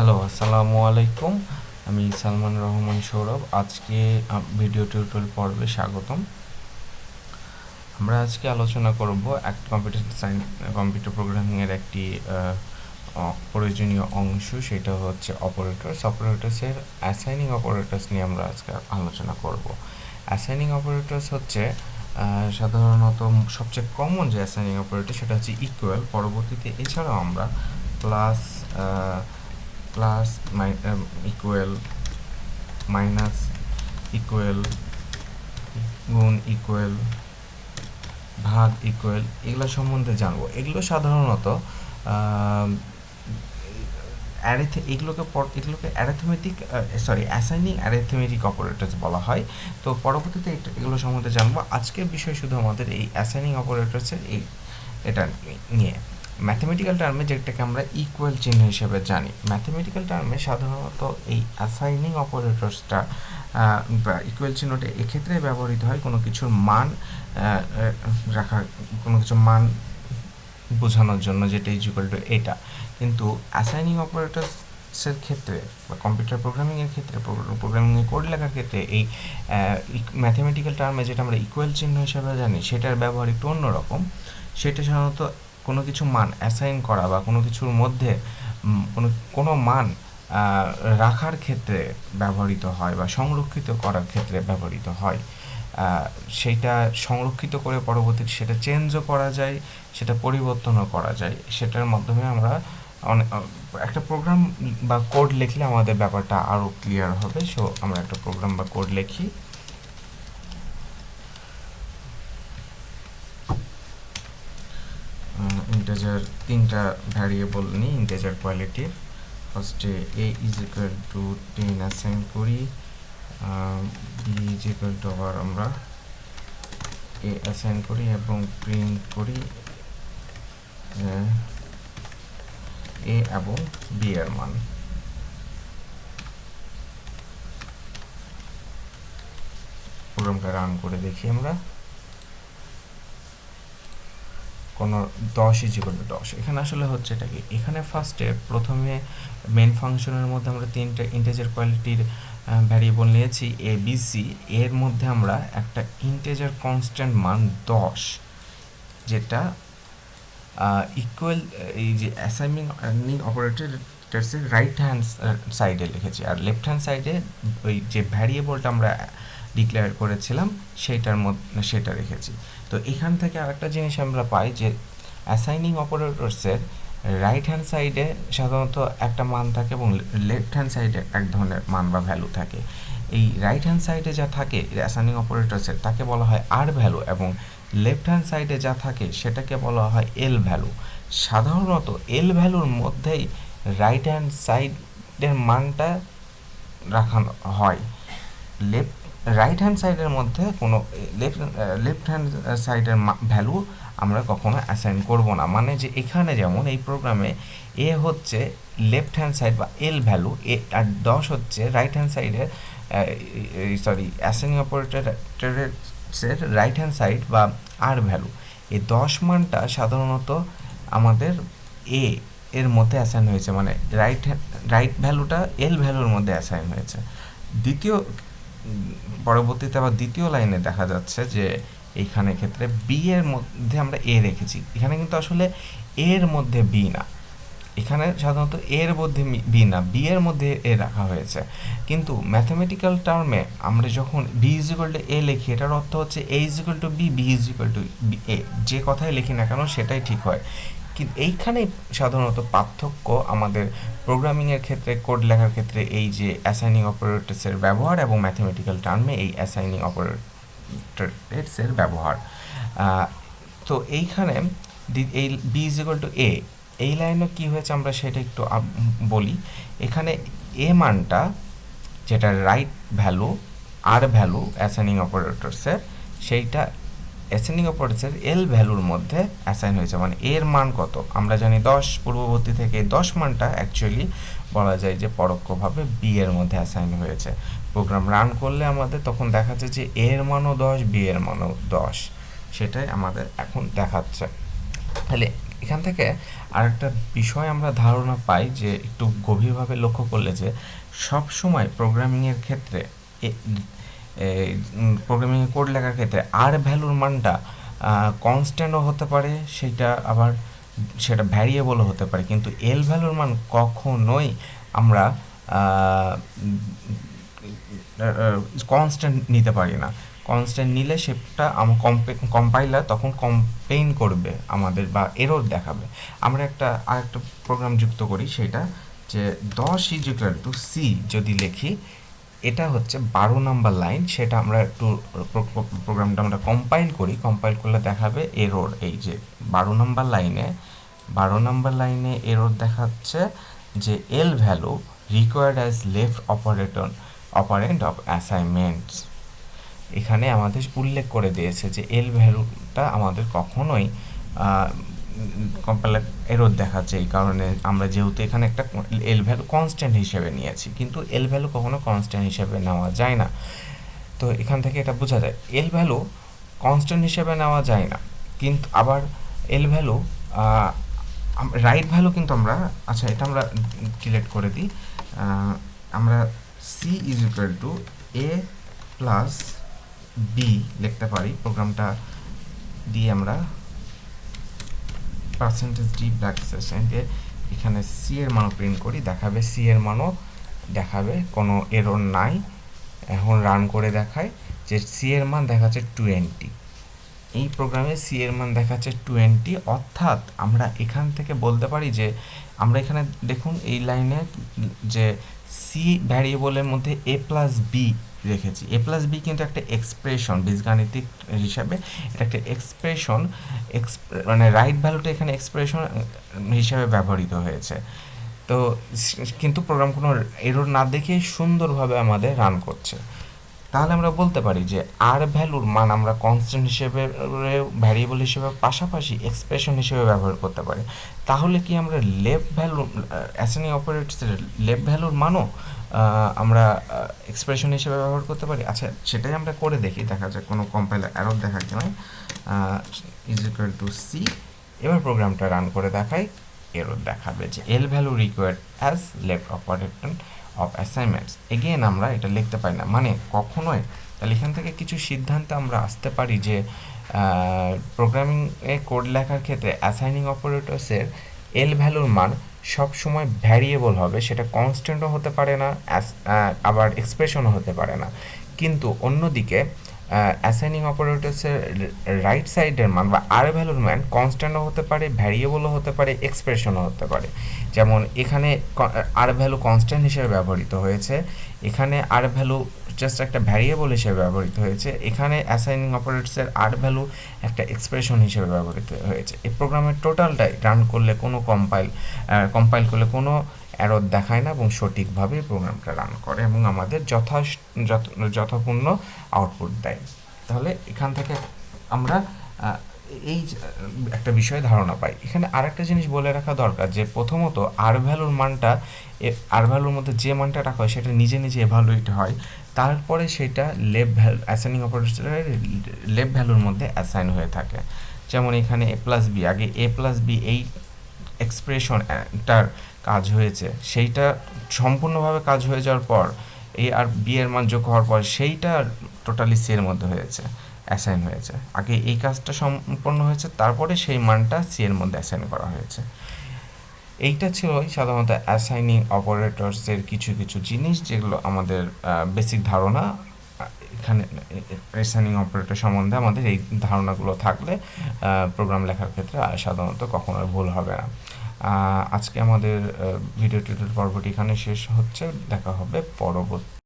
Hello, আসসালামু আলাইকুম। আমি সালমান রহমান সৌরভ। আজকে ভিডিও টিউটোরিয়াল পর্বে স্বাগতম। আমরা আজকে আলোচনা করব একটা কম্পিউটার প্রোগ্রামিংয়ের একটি প্রয়োজনীয় অংশ, সেটা হচ্ছে অপারেটরসের অ্যাসাইনিং অপারেটরস নিয়ে আমরা আজকে আলোচনা করব। অ্যাসাইনিং অপারেটরস হচ্ছে সাধারণত সবচেয়ে কমন যে অ্যাসাইনিং অপারেটর সেটা হচ্ছে ইকুয়াল। পরবর্তীতে এছাড়াও আমরা প্লাস ইকুয়াল, মাইনাস ইকুয়াল, গুণ ইকুয়াল, ভাগ ইকুয়াল, এগুলো সম্বন্ধে জানবো। এগুলো সাধারণত এগুলোকে অ্যাসাইনিং অ্যারিথমেটিক অপারেটরস বলা হয়। তো পরবর্তীতে এগুলো সম্বন্ধে জানবো। আজকের বিষয় শুধু আমাদের এই অ্যাসাইনিং অপারেটরসের এটা নিয়ে। ম্যাথমেটিক্যাল টার্মে যেটাকে আমরা ইকুয়াল চিহ্ন হিসেবে জানি, ম্যাথমেটিক্যাল টার্মে সাধারণত এই অ্যাসাইনিং অপারেটরসটা বা ইকুয়াল চিহ্নটা এক্ষেত্রে ব্যবহৃত হয় কোনো কিছুর মান কোনো কিছুর মান বোঝানোর জন্য, যেটা ইকুয়াল টু এটা। কিন্তু অ্যাসাইনিং অপারেটরসের ক্ষেত্রে বা কম্পিউটার প্রোগ্রামিংয়ের ক্ষেত্রে, প্রোগ্রামিংয়ে কোড লেখার ক্ষেত্রে এই ম্যাথমেটিক্যাল টার্মে যেটা আমরা ইকুয়াল চিহ্ন হিসেবে জানি সেটার ব্যবহার একটু অন্যরকম। সেটা সাধারণত কোনো কিছু মান অ্যাসাইন করা বা কোনো কিছুর মধ্যে কোনো মান রাখার ক্ষেত্রে ব্যবহৃত হয় বা সংরক্ষিত করার ক্ষেত্রে ব্যবহৃত হয়। সেইটা সংরক্ষিত করে পরবর্তীতে সেটা চেঞ্জও করা যায়, সেটা পরিবর্তনও করা যায়। সেটার মাধ্যমে আমরা একটা প্রোগ্রাম বা কোড লিখলে আমাদের ব্যাপারটা আরও ক্লিয়ার হবে। সো আমরা একটা প্রোগ্রাম বা কোড লিখি। ইন্টিজার তিনটা ভ্যারিয়েবল নিই ইন্টিজার কোয়ালিটির। ফার্স্টে a is equal two 10 assign করি, b ইজ ইকুয়াল টু আবার আমরা a অ্যাসাইন করি এবং প্রিন্ট করি a এবং b এর মান। প্রোগ্রামটা রান করে দেখি আমরা। কোনো 10 ইজ ইকুয়াল টু 10। এখানে আসলে হচ্ছে এটা কি, এখানে প্রথমে মেন ফাংশনের মধ্যে আমরা তিনটা ইন্টিজার কোয়ালিটির ভ্যারিয়েবল নিয়েছি এ বি সি। এর মধ্যে আমরা একটা ইন্টিজার কনস্ট্যান্ট মান 10, যেটা ইকুয়াল এই যে অ্যাসাইনিং অপারেটরসের রাইট হ্যান্ড সাইডে লিখেছি, আর লেফট হ্যান্ড সাইডে ওই যে ভ্যারিয়েবলটা আমরা ডিক্লেয়ার করেছিলাম সেটা রেখেছি। তো এখান থেকে আরেকটা জিনিস আমরা পাই যে অ্যাসাইনিং অপারেটরসের রাইট হ্যান্ড সাইডে সাধারণত একটা মান থাকে এবং লেফট হ্যান্ড সাইডে এক ধরনের মান বা ভ্যালু থাকে। এই রাইট হ্যান্ড সাইডে যা থাকে অ্যাসাইনিং অপারেটরসের তাকে বলা হয় আর ভ্যালু, এবং লেফট হ্যান্ড সাইডে যা থাকে সেটাকে বলা হয় এল ভ্যালু। সাধারণত এল ভ্যালুর মধ্যেই রাইট হ্যান্ড সাইডের মানটা রাখানো হয়। রাইট হ্যান্ড সাইডের মধ্যে কোনো লেফট হ্যান্ড সাইডের ভ্যালু আমরা কখনো অ্যাসাইন করব না। মানে যে এখানে যেমন এই প্রোগ্রামে এ হচ্ছে লেফট হ্যান্ড সাইড বা এল ভ্যালু, আর 10 হচ্ছে রাইট হ্যান্ড সাইডের অ্যাসাইনিং অপারেটরের রাইট হ্যান্ড সাইড বা আর ভ্যালু। এই 10 মানটা সাধারণত আমাদের এ এর মধ্যে অ্যাসাইন হয়েছে, মানে রাইট ভ্যালুটা এল ভ্যালুর মধ্যে অ্যাসাইন হয়েছে। পরবর্তীতে আবার দ্বিতীয় লাইনে দেখা যাচ্ছে যে এইখানে ক্ষেত্রে বি এর মধ্যে আমরা এ রেখেছি। এখানে কিন্তু আসলে এর মধ্যে বি না, এখানে সাধারণত এর মধ্যে বি না, বি এর মধ্যে এ রাখা হয়েছে। কিন্তু ম্যাথমেটিক্যাল টার্মে আমরা যখন B is equal to A লিখি, এটার অর্থ হচ্ছে A is equal to B, B is equal to A. যে কথাই লিখি না কেন সেটাই ঠিক হয়। কিন্তু এইখানেই সাধারণত পার্থক্য আমাদের প্রোগ্রামিংয়ের ক্ষেত্রে, কোড লেখার ক্ষেত্রে, এই যে অ্যাসাইনিং অপারেটরসের ব্যবহার এবং ম্যাথমেটিক্যাল টার্মে এই অ্যাসাইনিং অপারেটরসের ব্যবহার। তো এইখানে এই বি ইজ ইকুয়াল টু এ, এই লাইনে কী হয়েছে আমরা সেটা একটু বলি। এখানে এ মানটা যেটা রাইট ভ্যালু আর ভ্যালু অ্যাসাইনিং অপারেটরসের, সেইটা অ্যাসাইনিং অপারেটরসের এল ভ্যালুর মধ্যে অ্যাসাইন হয়েছে। মানে এর মান কত আমরা জানি 10, পূর্ববর্তী থেকে 10 মানটা অ্যাকচুয়ালি বলা যায় যে পরোক্ষভাবে বি এর মধ্যে অ্যাসাইন হয়েছে। প্রোগ্রাম রান করলে আমাদের তখন দেখাচ্ছে যে এর মানও 10, বি এর মানও 10, সেটাই আমাদের এখন দেখাচ্ছে। তাহলে এখান থেকে আরেকটা বিষয় আমরা ধারণা পাই যে একটু গভীরভাবে লক্ষ্য করলে যে সব সময় প্রোগ্রামিংয়ের ক্ষেত্রে প্রোগ্রামিংয়ে কোড লেখার ক্ষেত্রে আর ভ্যালুর মানটা কনস্ট্যান্টও হতে পারে, সেটা ভ্যারিয়েবলও হতে পারে, কিন্তু এল ভ্যালুর মান কখনোই আমরা কনস্ট্যান্ট নিতে পারি না। কনস্ট্যান্ট নিলে সেটা কম্পাইলার তখন কমপ্লেইন করবে আমাদের বা এরর দেখাবে। আমরা আরেকটা প্রোগ্রাম যুক্ত করি, সেটা যে 10 ইজ ইকুয়াল টু সি যদি লিখি, এটা হচ্ছে 12 নাম্বার লাইন। সেটা আমরা একটু প্রোগ্রামটা আমরা কম্পাইল করি, কম্পাইল করলে দেখাবে এরর। এই যে 12 নাম্বার লাইনে এরর দেখাচ্ছে যে L value required as left operand of assignments. এখানে আমাদের উল্লেখ করে দিয়েছে যে এল ভ্যালুটা আমাদের কখনোই কম্পাইলার এরর দেখাচ্ছে, এই কারণে আমরা যেহেতু এখানে একটা এল ভ্যালু কনস্ট্যান্ট হিসেবে নিয়েছি, কিন্তু এল ভ্যালু কখনো কনস্ট্যান্ট হিসেবে নেওয়া যায় না। তো এখান থেকে এটা বোঝা যায় এল ভ্যালু কনস্ট্যান্ট হিসেবে নেওয়া যায় না, কিন্তু আবার এল ভ্যালু রাইট ভ্যালু কিন্তু আমরা, আচ্ছা এটা আমরা ডিলিট করে দিই, আমরা C is equal to A plus B লিখতে পারি। প্রোগ্রামটা দিয়ে আমরা %d ব্যাকস্ল্যাশ এখানে সি এর মানও প্রিন্ট করি, দেখাবে সি এর মানও দেখাবে, কোনো এরর নাই। এখন রান করে দেখায় যে সি এর মান দেখাচ্ছে 20। এই প্রোগ্রামে সি এর মান দেখাচ্ছে 20, অর্থাৎ আমরা এখান থেকে বলতে পারি যে আমরা এখানে দেখুন এই লাইনে যে সি ভ্যারিয়েবলের মধ্যে এ প্লাস বি রেখেছি। এ প্লাস বি কিন্তু একটা এক্সপ্রেশন, বীজগাণিতিক হিসাবে এটা একটা এক্সপ্রেশন, মানে রাইট ভ্যালুটা এখানে এক্সপ্রেশন হিসাবে ব্যবহৃত হয়েছে। তো কিন্তু প্রোগ্রাম কোনো এরর না দেখে সুন্দরভাবে আমাদের রান করছে। তাহলে আমরা বলতে পারি যে আর ভ্যালুর মান আমরা কনস্ট্যান্ট হিসেবে, ভ্যারিয়েবল হিসেবে, পাশাপাশি এক্সপ্রেশন হিসেবে ব্যবহার করতে পারি। তাহলে কি আমরা লেফট ভ্যালু অ্যাসাইনিং অপারেটরসের লেফট ভ্যালুর মানও আমরা এক্সপ্রেশন হিসেবে ব্যবহার করতে পারি? আচ্ছা সেটাই আমরা করে দেখি, দেখা যাক কোনো কম্পাইলার এরর দেখা কি নয়। ইজ ইকুয়াল টু সি, এবার প্রোগ্রামটা রান করে দেখাই, এরর দেখাবে যে L value required as left operator of assignments. Again আমরা এটা লিখতে পারি না, মানে কখনোই। তাহলে এখান থেকে কিছু সিদ্ধান্তে আমরা আসতে পারি যে প্রোগ্রামিংয়ে কোড লেখার ক্ষেত্রে অ্যাসাইনিং অপারেটরসের এল ভ্যালুর মান সবসময় ভ্যারিয়েবল হবে, সেটা কনস্ট্যান্টও হতে পারে না, আবার এক্সপ্রেশনও হতে পারে না। কিন্তু অন্যদিকে অ্যাসাইনিং অপারেটরসের রাইট সাইডের মান বা আর ভ্যালুর মান কনস্ট্যান্টও হতে পারে, ভ্যারিয়েবলও হতে পারে, এক্সপ্রেশনও হতে পারে। যেমন এখানে আর ভ্যালু কনস্ট্যান্ট হিসেবে ব্যবহৃত হয়েছে, এখানে আর ভ্যালু জাস্ট একটা ভ্যারিয়েবল হিসেবে ব্যবহৃত হয়েছে, এখানে অ্যাসাইনিং অপারেটরসের আর ভ্যালু একটা এক্সপ্রেশন হিসেবে ব্যবহৃত হয়েছে। এই প্রোগ্রামের টোটালটাই রান করলে কোনো কম্পাইল করলে কোনো এরর দেখায় না এবং সঠিকভাবে প্রোগ্রামটা রান করে এবং আমাদের যথাপূর্ণ আউটপুট দেয়। তাহলে এখান থেকে আমরা এই একটা বিষয়ে ধারণা পাই। এখানে আরেকটা জিনিস বলে রাখা দরকার যে প্রথমত আর ভ্যালুর মানটা, আর ভ্যালুর মধ্যে যে মানটা রাখা হয় সেটা নিজে নিজে এভালুয়েট হয়, তারপরে সেটা লেফট ভ্যালু অ্যাসাইনিং অপারেটরের লেফট ভ্যালুর মধ্যে অ্যাসাইন হয়ে থাকে। যেমন এখানে এ প্লাস বি, আগে এ প্লাস বি এই এক্সপ্রেশনটার কাজ হয়েছে, সেইটা সম্পূর্ণভাবে কাজ হয়ে যাওয়ার পর এ আর বি এর মান যোগ হওয়ার পর সেইটা টোটালি সি এর মধ্যে হয়েছে, অ্যাসাইন হয়েছে। আগে এই কাজটা সম্পন্ন হয়েছে, তারপরে সেই মানটা সি এর মধ্যে অ্যাসাইন করা হয়েছে। এইটা ছিল সাধারণত অ্যাসাইনিং অপারেটরসের কিছু কিছু জিনিস, যেগুলো আমাদের বেসিক ধারণা। এখানে অ্যাসাইনিং অপারেটর সম্বন্ধে আমাদের এই ধারণাগুলো থাকলে প্রোগ্রাম লেখার ক্ষেত্রে সাধারণত কখনো ভুল হবে না। আজকে আমাদের ভিডিও টিউটোরিয়াল পর্বটি এখানে শেষ হচ্ছে, দেখা হবে পরবর্তী